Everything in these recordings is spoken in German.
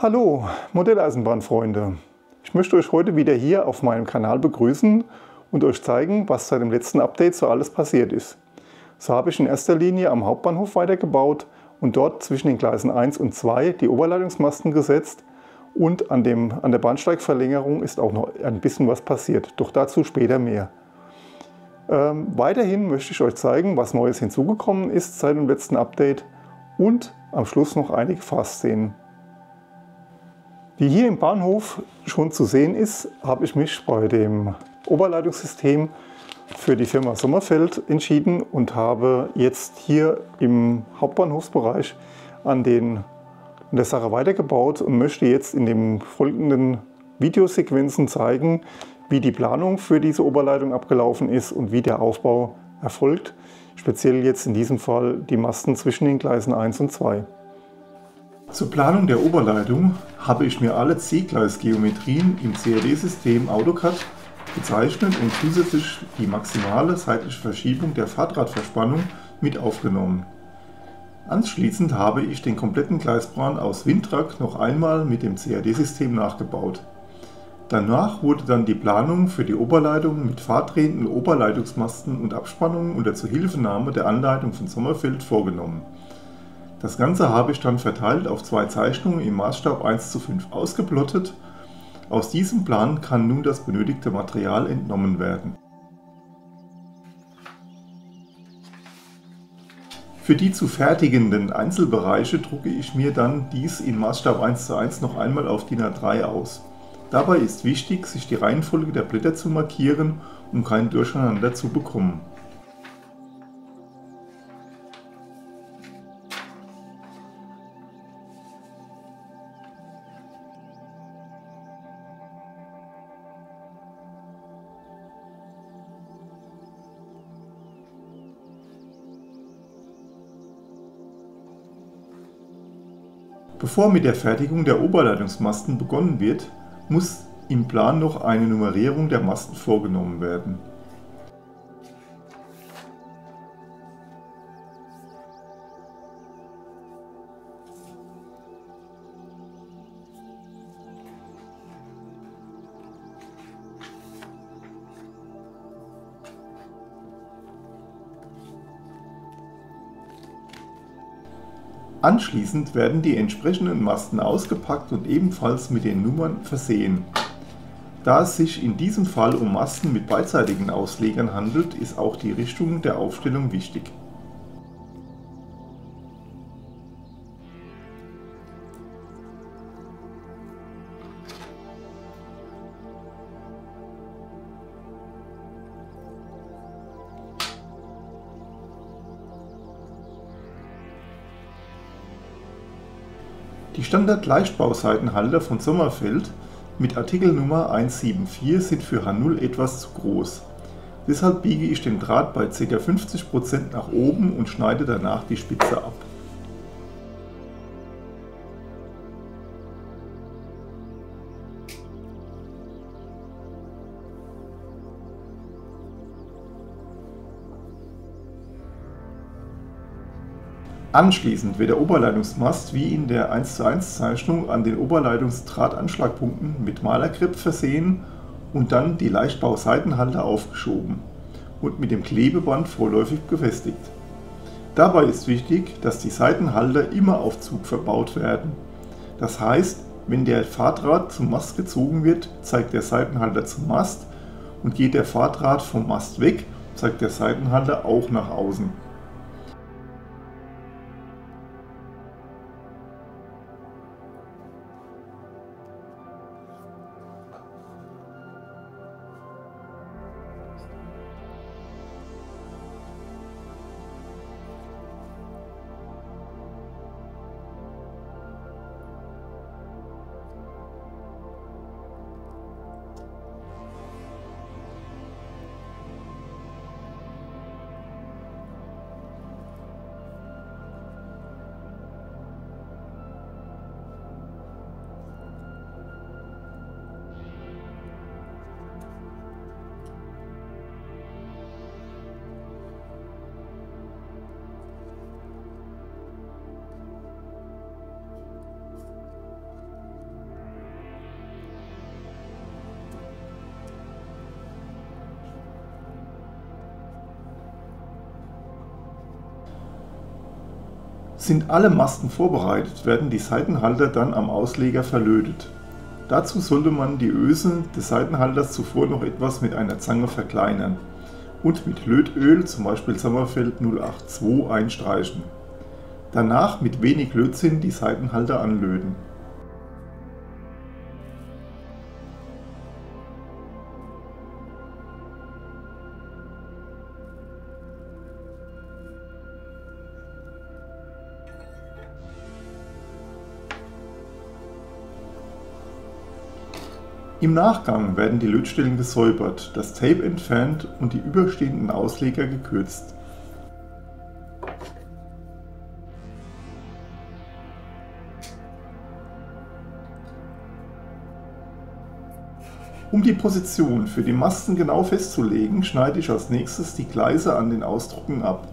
Hallo Modelleisenbahnfreunde! Ich möchte euch heute wieder hier auf meinem Kanal begrüßen und euch zeigen, was seit dem letzten Update so alles passiert ist. So habe ich in erster Linie am Hauptbahnhof weitergebaut und dort zwischen den Gleisen 1 und 2 die Oberleitungsmasten gesetzt und an der Bahnsteigverlängerung ist auch noch ein bisschen was passiert, doch dazu später mehr. Weiterhin möchte ich euch zeigen, was Neues hinzugekommen ist seit dem letzten Update und am Schluss noch einige Fahrszenen. Wie hier im Bahnhof schon zu sehen ist, habe ich mich bei dem Oberleitungssystem für die Firma Sommerfeld entschieden und habe jetzt hier im Hauptbahnhofsbereich an der Sache weitergebaut und möchte jetzt in den folgenden Videosequenzen zeigen, wie die Planung für diese Oberleitung abgelaufen ist und wie der Aufbau erfolgt. Speziell jetzt in diesem Fall die Masten zwischen den Gleisen 1 und 2. Zur Planung der Oberleitung habe ich mir alle C-Gleis-Geometrien im CAD-System AutoCAD gezeichnet und zusätzlich die maximale seitliche Verschiebung der Fahrdrahtverspannung mit aufgenommen. Anschließend habe ich den kompletten Gleisplan aus Windtrak noch einmal mit dem CAD-System nachgebaut. Danach wurde dann die Planung für die Oberleitung mit fahrtdrehenden Oberleitungsmasten und Abspannungen unter Zuhilfenahme der Anleitung von Sommerfeld vorgenommen. Das Ganze habe ich dann verteilt auf 2 Zeichnungen im Maßstab 1:5 ausgeplottet. Aus diesem Plan kann nun das benötigte Material entnommen werden. Für die zu fertigenden Einzelbereiche drucke ich mir dann dies in Maßstab 1:1 noch einmal auf DIN A3 aus. Dabei ist wichtig, sich die Reihenfolge der Blätter zu markieren, um kein Durcheinander zu bekommen. Bevor mit der Fertigung der Oberleitungsmasten begonnen wird, muss im Plan noch eine Nummerierung der Masten vorgenommen werden. Anschließend werden die entsprechenden Masten ausgepackt und ebenfalls mit den Nummern versehen. Da es sich in diesem Fall um Masten mit beidseitigen Auslegern handelt, ist auch die Richtung der Aufstellung wichtig. Die Standard-Leichtbauseitenhalter von Sommerfeld mit Artikelnummer 174 sind für H0 etwas zu groß. Deshalb biege ich den Draht bei ca. 50% nach oben und schneide danach die Spitze ab. Anschließend wird der Oberleitungsmast wie in der 1:1 Zeichnung an den Oberleitungsdrahtanschlagpunkten mit Malerkrepp versehen und dann die Leichtbauseitenhalter aufgeschoben und mit dem Klebeband vorläufig befestigt. Dabei ist wichtig, dass die Seitenhalter immer auf Zug verbaut werden. Das heißt, wenn der Fahrdraht zum Mast gezogen wird, zeigt der Seitenhalter zum Mast und geht der Fahrdraht vom Mast weg, zeigt der Seitenhalter auch nach außen. Sind alle Masten vorbereitet, werden die Seitenhalter dann am Ausleger verlötet. Dazu sollte man die Öse des Seitenhalters zuvor noch etwas mit einer Zange verkleinern und mit Lötöl, zum Beispiel Sommerfeld 082, einstreichen. Danach mit wenig Lötzinn die Seitenhalter anlöten. Im Nachgang werden die Lötstellen gesäubert, das Tape entfernt und die überstehenden Ausleger gekürzt. Um die Position für die Masten genau festzulegen, schneide ich als nächstes die Gleise an den Ausdrucken ab.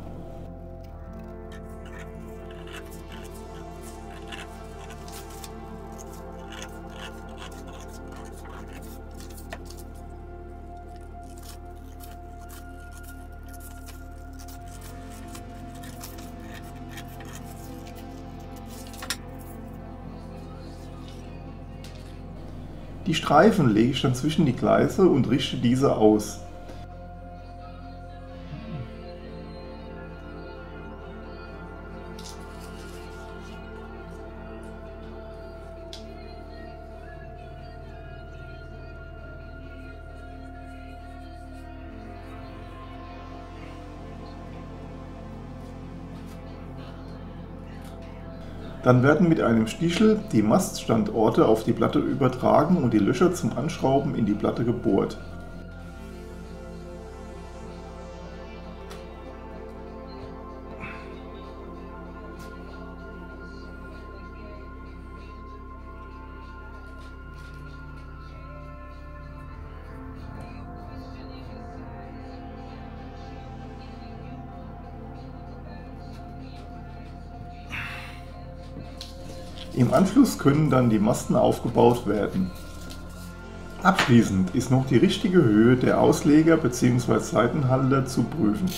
Die Streifen lege ich dann zwischen die Gleise und richte diese aus. Dann werden mit einem Stichel die Maststandorte auf die Platte übertragen und die Löcher zum Anschrauben in die Platte gebohrt. Im Anschluss können dann die Masten aufgebaut werden. Abschließend ist noch die richtige Höhe der Ausleger bzw. Seitenhalter zu prüfen.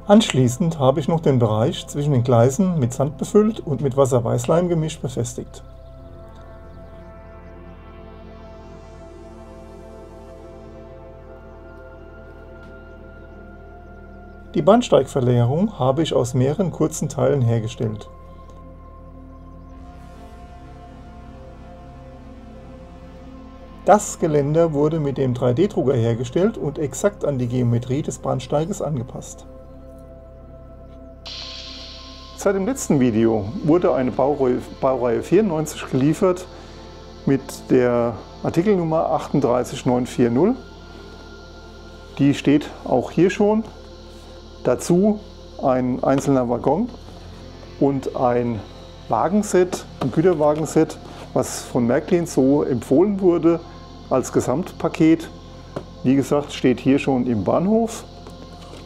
Anschließend habe ich noch den Bereich zwischen den Gleisen mit Sand befüllt und mit Wasser-Weißleim-Gemisch befestigt. Die Bahnsteigverlängerung habe ich aus mehreren kurzen Teilen hergestellt. Das Geländer wurde mit dem 3D-Drucker hergestellt und exakt an die Geometrie des Bahnsteiges angepasst. Seit dem letzten Video wurde eine Baureihe 94 geliefert mit der Artikelnummer 38940. Die steht auch hier schon. Dazu ein einzelner Waggon und ein Wagenset, ein Güterwagenset, was von Märklin so empfohlen wurde als Gesamtpaket. Wie gesagt, steht hier schon im Bahnhof.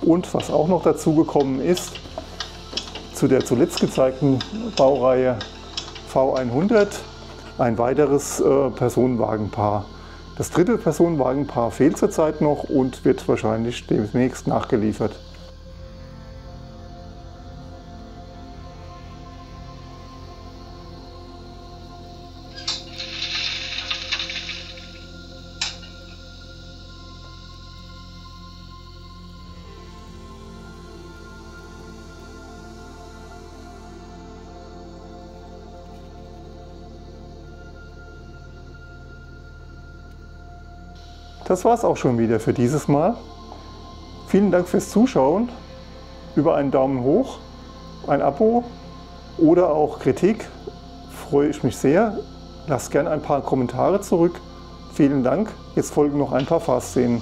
Und was auch noch dazu gekommen ist, zu der zuletzt gezeigten Baureihe V100 ein weiteres Personenwagenpaar. Das dritte Personenwagenpaar fehlt zurzeit noch und wird wahrscheinlich demnächst nachgeliefert. Das war es auch schon wieder für dieses Mal. Vielen Dank fürs Zuschauen. Über einen Daumen hoch, ein Abo oder auch Kritik freue ich mich sehr. Lasst gerne ein paar Kommentare zurück. Vielen Dank. Jetzt folgen noch ein paar Fahrszenen.